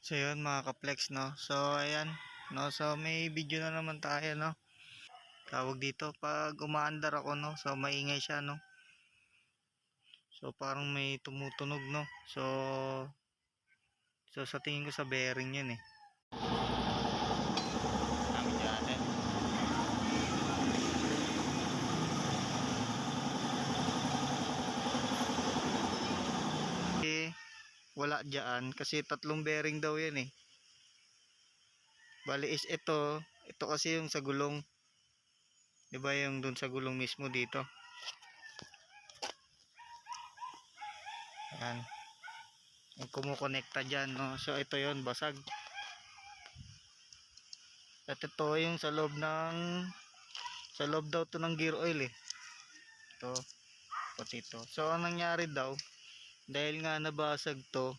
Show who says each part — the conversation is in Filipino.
Speaker 1: So yun mga ka-flex, no. So ayan, no. So may video na naman tayo, no. Tawag dito pag umaandar ako, no. So maingay siya, no. So parang may tumutunog, no. So sa tingin ko sa bearing 'yun eh. Kami dyan eh. Wala dyan kasi tatlong bearing daw yan eh. Bali is ito kasi yung sa gulong, di ba, yung dun sa gulong mismo dito. Ayan, yung kumukonekta dyan, no. So ito yon, basag. At ito yung sa loob daw to ng gear oil eh. Ito pati ito. So ang nangyari daw, dahil nga nabasag to,